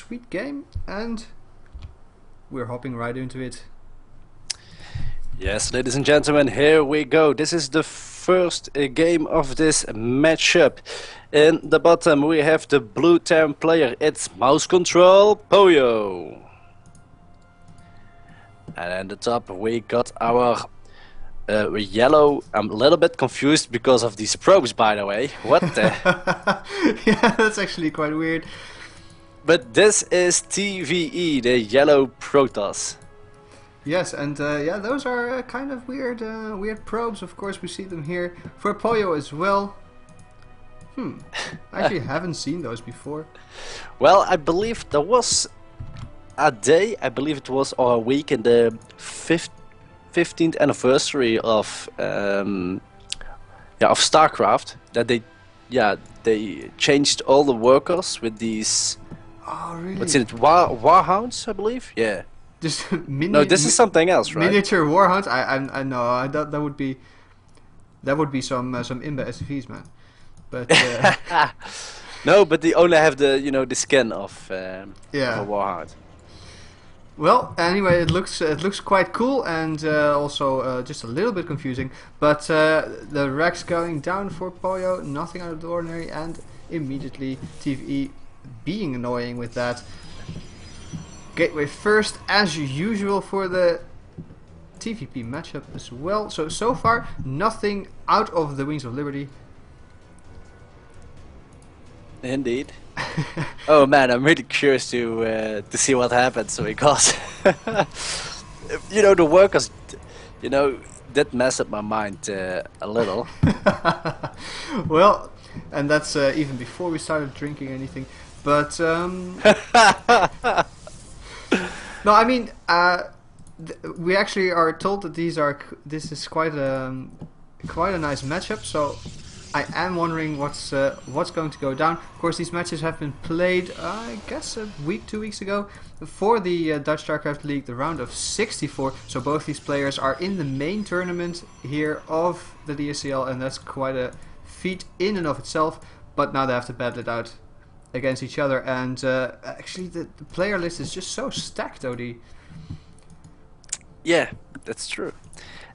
sweet game, and we're hopping right into it. Yes, ladies and gentlemen, here we go. This is the first game of this matchup. In the bottom we have the blue term player. It's mouse control PoYo. And at the top we got our yellow. I'm a little bit confused because of these probes, by the way. What the? Yeah, that's actually quite weird. But this is TvE, the yellow Protoss. Yes, and yeah, those are kind of weird, weird probes. Of course, we see them here for PoYo as well. I actually haven't seen those before. Well, I believe there was a day, I believe it was, or a week in the 15th anniversary of StarCraft, that they changed all the workers with these. Oh, really? What's it? Warhounds, I believe. Yeah. Just No, this is something else, right? Miniature warhounds. I know. That would be some Imba SCVs, man. But no, but they only have the the skin of yeah, of a warhound. Well, anyway, it looks quite cool, and also just a little bit confusing. But the Rex going down for PoYo, nothing out of the ordinary, and immediately TvE being annoying with that. Gateway first, as usual, for the TVP matchup as well. So far, nothing out of the Wings of Liberty. Indeed. Oh man, I'm really curious to see what happens, because the workers, that mess up my mind a little. Well, and that's even before we started drinking anything. But no, I mean, we actually are told that this is quite a nice matchup. So I am wondering what's going to go down. Of course, these matches have been played, I guess, a week, 2 weeks ago, for the Dutch StarCraft League, the round of 64. So both these players are in the main tournament here of the DSCL, and that's quite a feat in and of itself. But now they have to battle it out against each other, and actually the player list is just so stacked, OD. Yeah, that's true.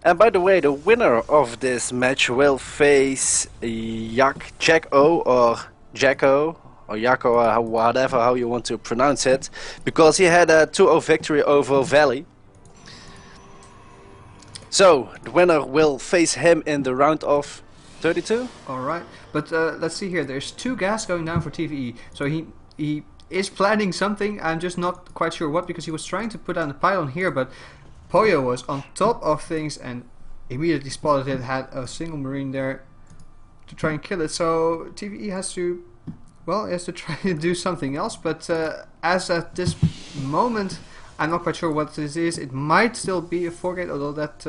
And by the way, the winner of this match will face Jacko or Jacko or Jacko, or whatever how you want to pronounce it, because he had a 2-0 victory over Valley. So the winner will face him in the round of 32. Alright, but let's see here. There's 2 gas going down for TvE. So he is planning something. I'm just not quite sure what, because he was trying to put down the pylon here, but PoYo was on top of things and immediately spotted it, had a single marine there to try and kill it. So TvE has to, well, he has to try to do something else, but as at this moment, I'm not quite sure what this is. It might still be a 4-gate, although that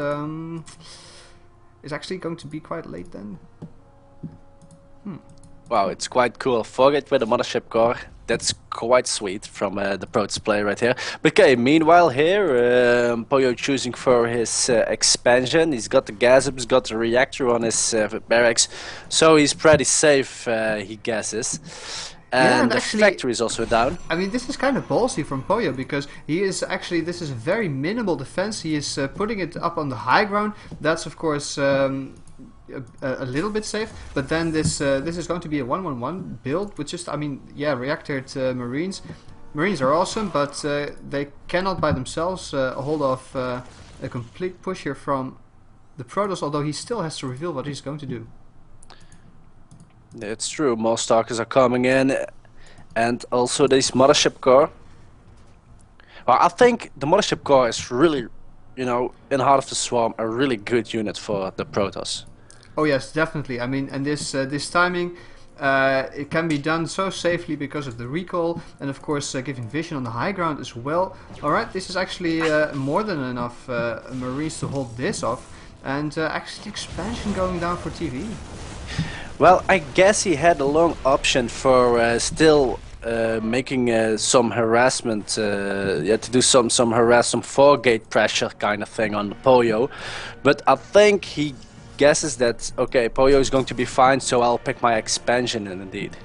is actually going to be quite late then. Wow, it's quite cool. 4-gate with a mothership core. That's quite sweet from the Protoss player right here. But okay, meanwhile here, PoYo choosing for his expansion. He's got the gas up, he's got the reactor on his barracks, so he's pretty safe, he guesses. And the actually, factory is also down. I mean, this is kind of ballsy from PoYo, because he is actually, this is very minimal defense. He is putting it up on the high ground. That's of course a little bit safe, but then this is going to be a 1-1-1 build with just, I mean, yeah, reactored Marines. Marines are awesome, but they cannot by themselves hold off a complete push here from the Protoss, although he still has to reveal what he's going to do. It's true, more stalkers are coming in, and also this mothership core. Well, I think the mothership core is really, in Heart of the Swarm, a really good unit for the Protoss. Oh yes, definitely. I mean, and this timing, it can be done so safely because of the recall, and of course giving vision on the high ground as well. Alright, this is actually more than enough Marines to hold this off, and actually expansion going down for TvE. Well, I guess he had a long option for still making some harassment, to do some 4-gate pressure kind of thing on the PoYo, but I think he guesses that okay, PoYo is going to be fine, so I'll pick my expansion in indeed.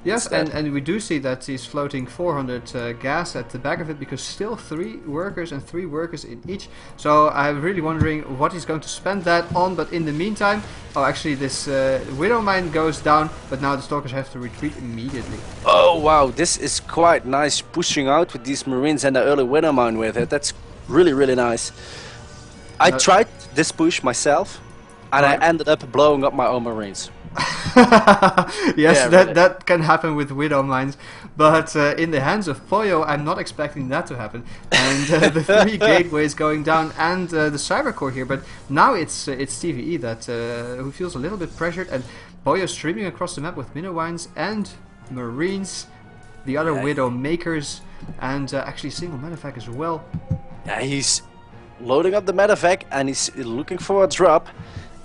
Yes, instead. and we do see that he's floating 400 gas at the back of it, because still 3 workers and 3 workers in each. So I'm really wondering what he's going to spend that on. But in the meantime, oh, actually this Widow Mine goes down, but now the Stalkers have to retreat immediately. Oh wow, this is quite nice, pushing out with these Marines and the early Widow Mine with it. That's really nice. I tried this push myself, and I ended up blowing up my own Marines. Yes, Yeah, that really. that can happen with Widow Mines, but in the hands of PoYo, I'm not expecting that to happen. And the 3 gateways going down, and the Cyber Core here. But now it's TvE that who feels a little bit pressured, and PoYo streaming across the map with Widow Mines and Marines, the other Widow Makers, and actually single medevac as well. Yeah, he's loading up the medevac and he's looking for a drop.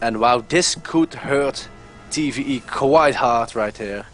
And wow, this could hurt TvE quite hard right here.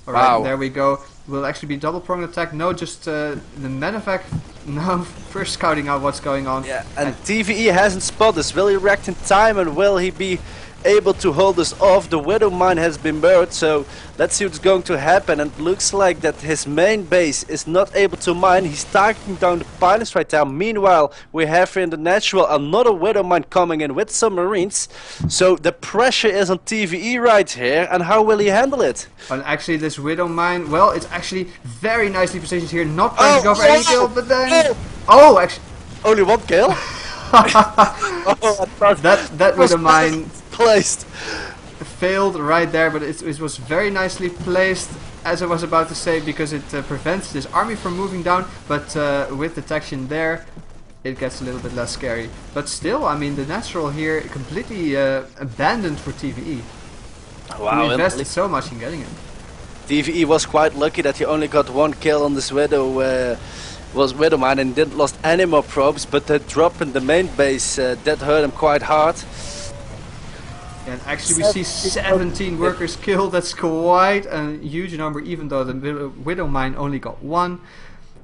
Alright, Wow. there we go. Will actually be double pronged attack. No, just the medevac now first scouting out what's going on. Yeah, and TvE hasn't spotted this. Will he react in time, and will he be able to hold this off? The Widow Mine has been buried, so let's see what's going to happen. And it looks like that his main base is not able to mine. He's targeting down the pilots right now. Meanwhile, we have in the natural another Widow Mine coming in with some Marines. So the pressure is on TvE right here, and how will he handle it? And actually this Widow Mine, well, it's actually very nicely positioned here, not trying to go for any kill, but then... Oh, actually... Only 1 kill? Oh, I thought that Widow Mine placed. failed right there, but it was very nicely placed, as I was about to say, because it prevents this army from moving down, but with detection there, it gets a little bit less scary. But still, I mean, the natural here completely abandoned for TvE. Wow, We invested so much in getting it. TvE was quite lucky that he only got 1 kill on this Widow Mine and didn't lost any more probes, but the drop in the main base that hurt him quite hard. And actually we see 17 workers killed. That's quite a huge number, even though the Widow Mine only got 1.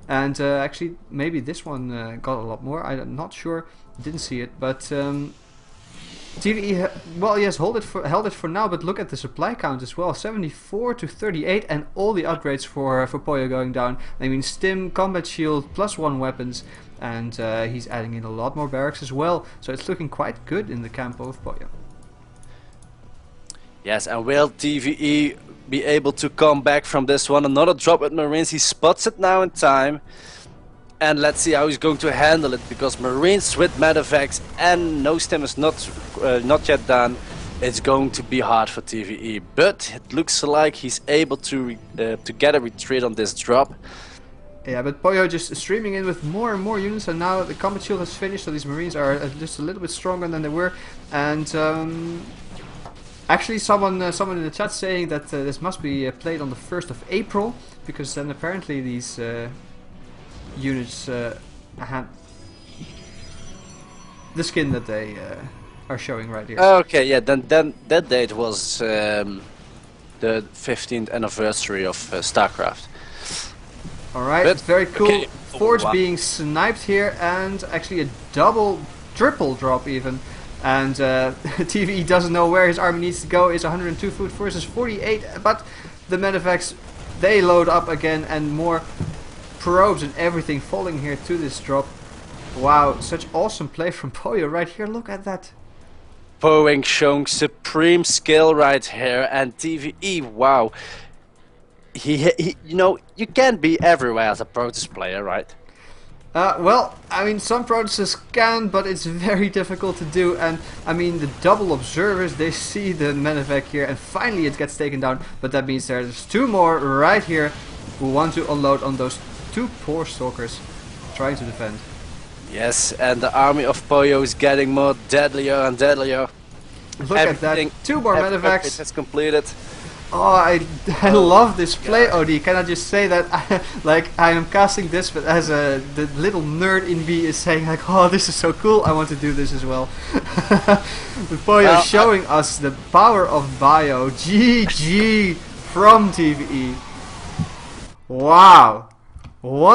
And actually maybe this one got a lot more. I'm not sure, didn't see it, but TvE, well, yes, held it for now, but look at the supply count as well, 74 to 38, and all the upgrades for PoYo going down. I mean, Stim, Combat Shield, +1 weapons, and he's adding in a lot more barracks as well, so it's looking quite good in the camp of PoYo. Yes, and will TvE be able to come back from this one? Another drop with Marines, he spots it now in time. And let's see how he's going to handle it, because Marines with medevacs and no stim is not yet done. It's going to be hard for TvE, but it looks like he's able to get a retreat on this drop. Yeah, but PoYo just streaming in with more and more units, and now the combat shield has finished, so these Marines are just a little bit stronger than they were. And actually, someone in the chat saying that this must be played on the 1st of April, because then apparently these units had the skin that they are showing right here. Okay, yeah, then that date was the 15th anniversary of StarCraft. Alright, very cool. Okay. Forge Wow. being sniped here, and actually a triple drop even. And TvE doesn't know where his army needs to go. It's 102 foot versus 48, but the medevacs, they load up again, and more probes and everything falling here to this drop. Wow, such awesome play from PoYo right here. Look at that. Poing showing supreme skill right here, and TvE, wow. He you know, you can't be everywhere as a Protoss player, right? Well, I mean, some Protoss can, but it's very difficult to do. And I mean, the double observers, they see the medevac here, and finally it gets taken down. But that means there's 2 more right here who want to unload on those 2 poor stalkers trying to defend. Yes, and the army of PoYo is getting more deadlier and deadlier. Look at that, 2 more medevacs. Has completed. Oh, I love this play, OD. Can I just say that I am casting this, but as the little nerd in me is saying like, oh, this is so cool, I want to do this as well. PoYo showing us the power of bio. GG from TvE. Wow. What